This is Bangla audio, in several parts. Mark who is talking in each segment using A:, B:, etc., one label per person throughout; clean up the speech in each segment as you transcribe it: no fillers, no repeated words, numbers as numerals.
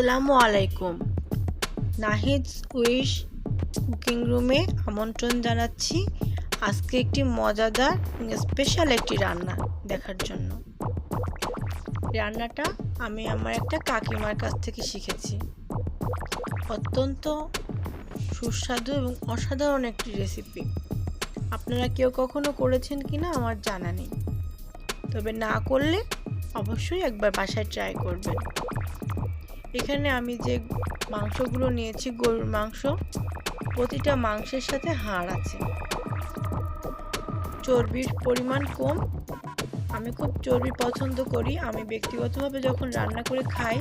A: আসসালামু আলাইকুম। নাহিদ উইশ কুকিং রুমে আমন্ত্রণ জানাচ্ছি আজকে একটি মজাদার স্পেশাল একটি রান্না দেখার জন্য। রান্নাটা আমি আমার একটা কাকিমার কাছ থেকে শিখেছি। অত্যন্ত সুস্বাদু এবং অসাধারণ একটি রেসিপি। আপনারা কেউ কখনো করেছেন কিনা আমার জানা নেই, তবে না করলে অবশ্যই একবার বাসায় ট্রাই করবেন। এখানে আমি যে মাংসগুলো নিয়েছি গরুর মাংস, প্রতিটা মাংসের সাথে হাড় আছে। চর্বির পরিমাণ কম, আমি খুব চর্বি পছন্দ করি। আমি ব্যক্তিগতভাবে যখন রান্না করে খাই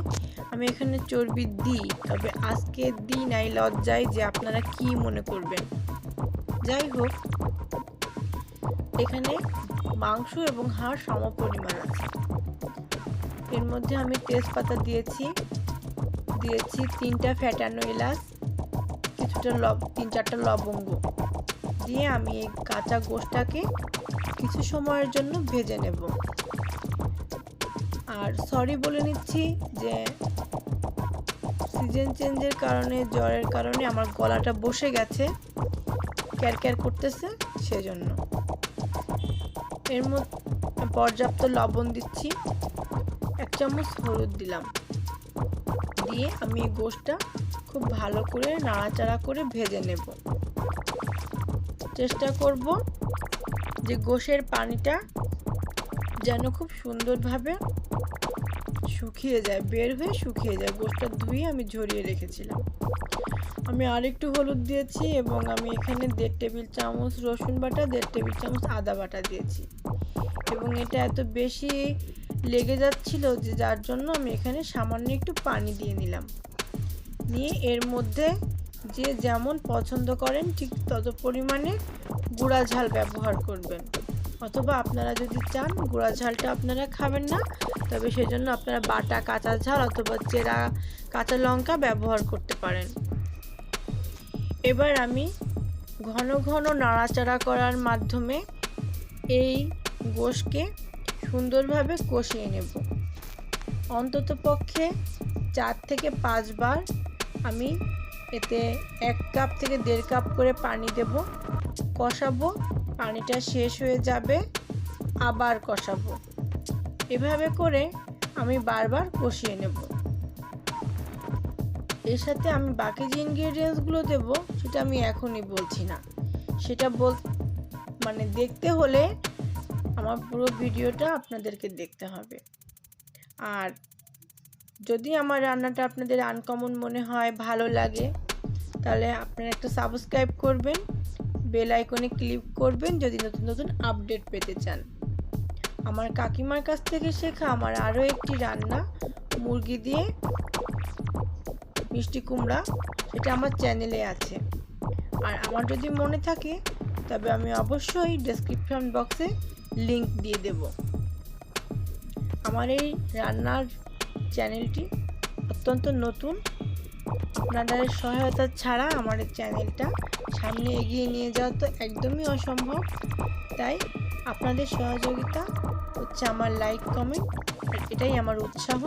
A: আমি এখানে চর্বি দিই, তবে আজকে দিই নাই লজ্জায় যে আপনারা কি মনে করবেন। যাই হোক, এখানে মাংস এবং হাড় সম পরিমাণ আছে। এর মধ্যে আমি তেজপাতা দিয়েছি 3টা ফ্যাটানো এলাচ, কিছুটা 3-4টা লবঙ্গ দিয়ে আমি এই কাঁচা গোশটাকে কিছু সময়ের জন্য ভেজে নেব। আর সরি বলে নিচ্ছি যে সিজন চেঞ্জের কারণে, জ্বরের কারণে আমার গলাটা বসে গেছে, ক্যারক্যার করতেছে, সেজন্য। এর মধ্যে পর্যাপ্ত লবণ দিচ্ছি, 1 চামচ হলুদ দিলাম, দিয়ে আমি এই গোশটা খুব ভালো করে নাড়াচাড়া করে ভেজে নেব। চেষ্টা করব যে গোশের পানিটা যেন খুব সুন্দরভাবে শুকিয়ে যায়, বের হয়ে শুকিয়ে যায়। গোশটা ধুয়ে আমি ঝরিয়ে রেখেছিলাম। আমি আরেকটু হলুদ দিয়েছি এবং আমি এখানে 1.5 টেবিল চামচ রসুন বাটা, 1.5 টেবিল চামচ আদা বাটা দিয়েছি। এবং এটা এত বেশি লেগে যাচ্ছিল যে যার জন্য আমি এখানে সামান্য একটু পানি দিয়ে নিলাম। নিয়ে এর মধ্যে যে যেমন পছন্দ করেন ঠিক তত পরিমাণে গুঁড়া ঝাল ব্যবহার করবেন, অথবা আপনারা যদি চান গুঁড়া ঝালটা আপনারা খাবেন না, তবে সেজন্য আপনারা বাটা কাঁচা ঝাল অথবা চেরা কাঁচা লঙ্কা ব্যবহার করতে পারেন। এবার আমি ঘন ঘন নাড়াচাড়া করার মাধ্যমে এই গোশকে সুন্দরভাবে কষিয়ে নেব। অন্তত পক্ষে 4 থেকে 5 বার আমি এতে 1 কাপ থেকে 1.5 কাপ করে পানি দেব, কষাবো। পানিটা শেষ হয়ে যাবে, আবার কষাবো। এভাবে করে আমি বারবার কষিয়ে নেব। এর সাথে আমি বাকি যে ইনগ্রেডিয়েন্টসগুলো দেব সেটা আমি এখনই বলছি না, সেটা দেখতে হলে আমার পুরো ভিডিওটা আপনাদেরকে দেখতে হবে। আর যদি আমার রান্নাটা আপনাদের আনকমন মনে হয়, ভালো লাগে, তাহলে আপনারা একটা সাবস্ক্রাইব করবেন, বেল আইকনে ক্লিক করবেন যদি নতুন নতুন আপডেট পেতে চান। আমার কাকিমার কাছ থেকে শেখা আমার আরও একটি রান্না, মুরগি দিয়ে মিষ্টি কুমড়া, সেটা আমার চ্যানেলে আছে। আর আমার যদি মনে থাকে তবে আমি অবশ্যই ডেসক্রিপশন বক্সে লিংক দিয়ে দেব। আমার এই রান্নার চ্যানেলটি অত্যন্ত নতুন, আপনাদের সহায়তা ছাড়া আমার এই চ্যানেলটা সামনে এগিয়ে নিয়ে যাওয়া তো একদমই অসম্ভব। তাই আপনাদের সহযোগিতা হচ্ছে আমার লাইক, কমেন্ট, আর এটাই আমার উৎসাহ।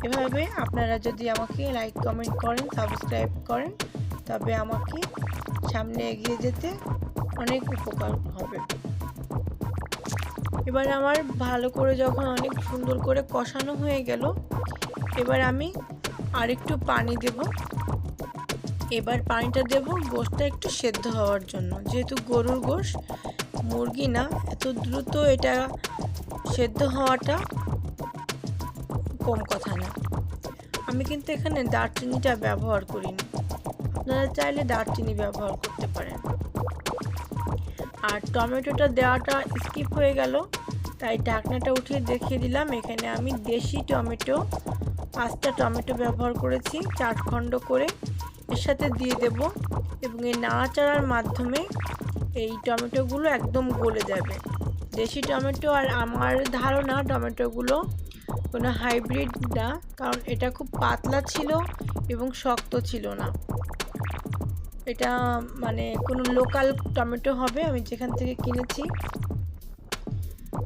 A: এভাবে আপনারা যদি আমাকে লাইক, কমেন্ট করেন, সাবস্ক্রাইব করেন, তবে আমাকে সামনে এগিয়ে যেতে অনেক উপকার হবে। এবার আমার ভালো করে যখন অনেক সুন্দর করে কষানো হয়ে গেল, এবার আমি আরেকটু পানি দেব। এবার পানিটা দেব গোশটা একটু সেদ্ধ হওয়ার জন্য, যেহেতু গরুর গোশ, মুরগি না, এত দ্রুত এটা সেদ্ধ হওয়াটা কম কথা না। আমি কিন্তু এখানে দারচিনিটা ব্যবহার করিনি, আপনারা চাইলে দারচিনি ব্যবহার করতে পারেন। আর টমেটোটা দেওয়াটা স্কিপ হয়ে গেল, তাই ঢাকনাটা উঠিয়ে দেখিয়ে দিলাম। এখানে আমি দেশি টমেটো 5টা টমেটো ব্যবহার করেছি, 4 খণ্ড করে এর সাথে দিয়ে দেব। এবং এই নাড়াচাড়ার মাধ্যমে এই টমেটোগুলো একদম গলে যাবে। দেশি টমেটো, আর আমার ধারণা টমেটোগুলো কোনো হাইব্রিড না, কারণ এটা খুব পাতলা ছিল এবং শক্ত ছিল না। এটা কোনো লোকাল টমেটো হবে, আমি যেখান থেকে কিনেছি।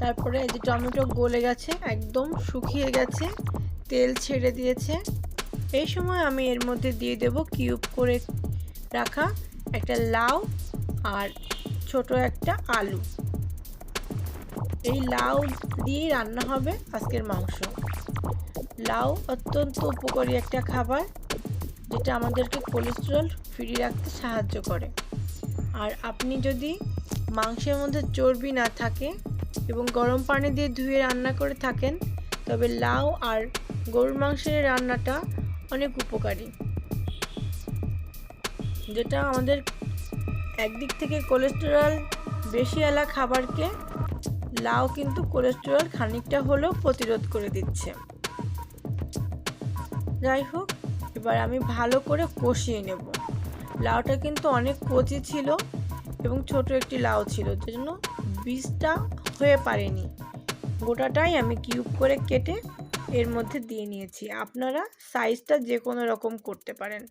A: তারপরে এই যে টমেটো গলে গেছে, একদম শুকিয়ে গেছে, তেল ছেড়ে দিয়েছে। এই সময় আমি এর মধ্যে দিয়ে দেব কিউব করে রাখা একটা লাউ আর ছোট একটা আলু। এই লাউ দিয়ে রান্না হবে আজকের মাংস। লাউ অত্যন্ত উপকারী একটা খাবার, যেটা আমাদেরকে কোলেস্টেরল ফ্রি রাখতে সাহায্য করে। আর আপনি যদি মাংসের মধ্যে চর্বি না থাকে এবং গরম পানি দিয়ে ধুয়ে রান্না করে থাকেন, তবে লাউ আর গরুর মাংসের রান্নাটা অনেক উপকারী, যেটা আমাদের একদিক থেকে কোলেস্টেরল বেশি এলা খাবারকে লাউ কিন্তু কোলেস্টেরল খানিকটা হলেও প্রতিরোধ করে দিচ্ছে। যাই হোক, এবার আমি ভালো করে কষিয়ে নেব। লাউটা কিন্তু অনেক কচি ছিল এবং ছোট একটি লাউ ছিল, যেজন্য বীজটা হয়ে পারেনি। গোটাটাই আমি কিউব করে কেটে এর মধ্যে দিয়ে নিয়েছি। আপনারা সাইজটা যে কোনো রকম করতে পারেন।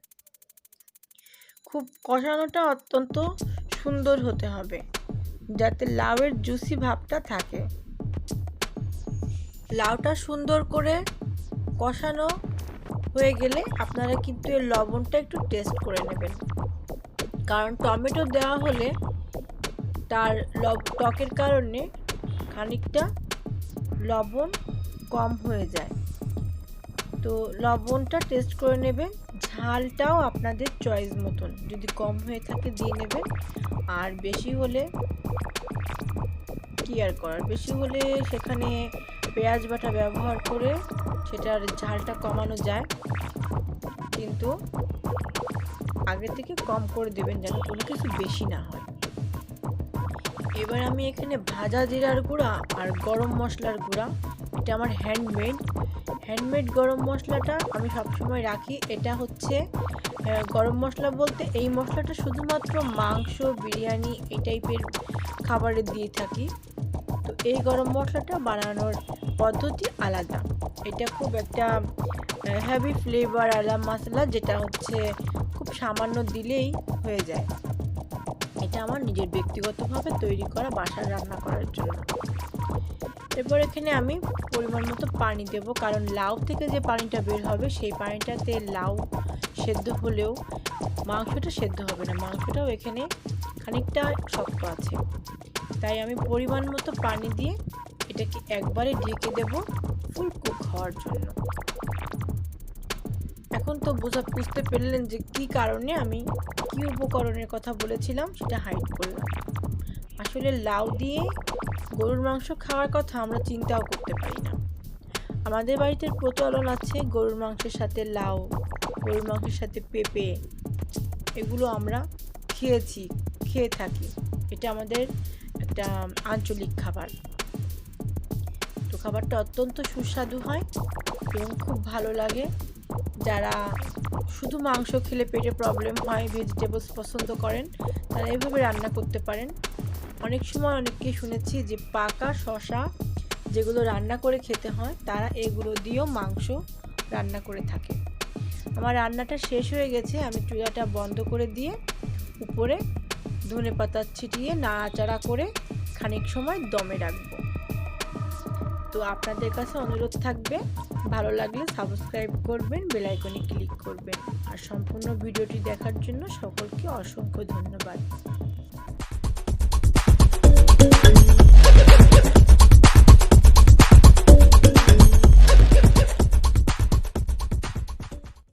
A: খুব কষানোটা অত্যন্ত সুন্দর হতে হবে, যাতে লাউয়ের জুসি ভাবটা থাকে। লাউটা সুন্দর করে কষানো হয়ে গেলে আপনারা কিন্তু এর লবণটা একটু টেস্ট করে নেবেন, কারণ টমেটো দেওয়া হলে তার টকের কারণে খানিকটা লবণ কম হয়ে যায়। তো লবণটা টেস্ট করে নেবেন। ঝালটাও আপনাদের চয়েস মতন, যদি কম হয়ে থাকে দিয়ে নেবেন, আর বেশি হলে কি আর করার, বেশি হলে সেখানে পেঁয়াজ বাটা ব্যবহার করে সেটার ঝালটা কমানো যায়, কিন্তু আগে থেকে কম করে দেবেন যেন কোনো কিছু বেশি না হয়। এবার আমি এখানে ভাজা জিরার গুঁড়া আর গরম মশলার গুঁড়া, এটা আমার হ্যান্ডমেড গরম মশলাটা আমি সবসময় রাখি। এটা হচ্ছে গরম মশলা বলতে এই মশলাটা শুধুমাত্র মাংস, বিরিয়ানি এই টাইপের খাবারে দিয়ে থাকি। তো এই গরম মশলাটা বানানোর পদ্ধতি আলাদা। এটা খুব একটা হেভি ফ্লেভার আলা মশলা, যেটা হচ্ছে খুব সামান্য দিলেই হয়ে যায়। এটা আমার নিজের ব্যক্তিগতভাবে তৈরি করা বাসায় রান্না করার জন্য। এরপর এখানে আমি পরিমাণ মতো পানি দেব, কারণ লাউ থেকে যে পানিটা বের হবে সেই পানিটাতে লাউ সেদ্ধ হলেও মাংসটা সেদ্ধ হবে না, মাংসটাও এখানে খানিকটা শক্ত আছে। তাই আমি পরিমাণ মতো পানি দিয়ে এটাকে একবারে ঢেকে দেব ফুল কুক হওয়ার জন্য। এখন তো বুঝতে পারলেন যে কি কারণে আমি কি উপকরণের কথা বলেছিলাম সেটা হাইড করলাম। আসলে লাউ দিয়ে গরুর মাংস খাওয়ার কথা আমরা চিন্তাও করতে পারি না। আমাদের বাড়িতে প্রচলন আছে গরুর মাংসের সাথে লাউ, গরুর মাংসের সাথে পেঁপে, এগুলো আমরা খেয়ে থাকি। এটা আমাদের একটা আঞ্চলিক খাবার। তো খাবারটা অত্যন্ত সুস্বাদু হয় এবং খুব ভালো লাগে। যারা শুধু মাংস খেলে পেটে প্রবলেম হয়, ভেজিটেবলস পছন্দ করেন, তারা এইভাবে রান্না করতে পারেন। অনেক সময় অনেককে শুনেছি যে পাকা শসা যেগুলো রান্না করে খেতে হয়, তারা এগুলো দিয়েও মাংস রান্না করে থাকে। আমার রান্নাটা শেষ হয়ে গেছে, আমি চুলাটা বন্ধ করে দিয়ে উপরে ধনেপাতা ছিটিয়ে নাড়াচাড়া করে খানিক সময় দমে রাখবো। তো আপনাদের কাছে অনুরোধ থাকবে, ভালো লাগলে সাবস্ক্রাইব করবেন, বেল আইকনে ক্লিক করবেন। আর সম্পূর্ণ ভিডিওটি দেখার জন্য সকলকে অসংখ্য ধন্যবাদ।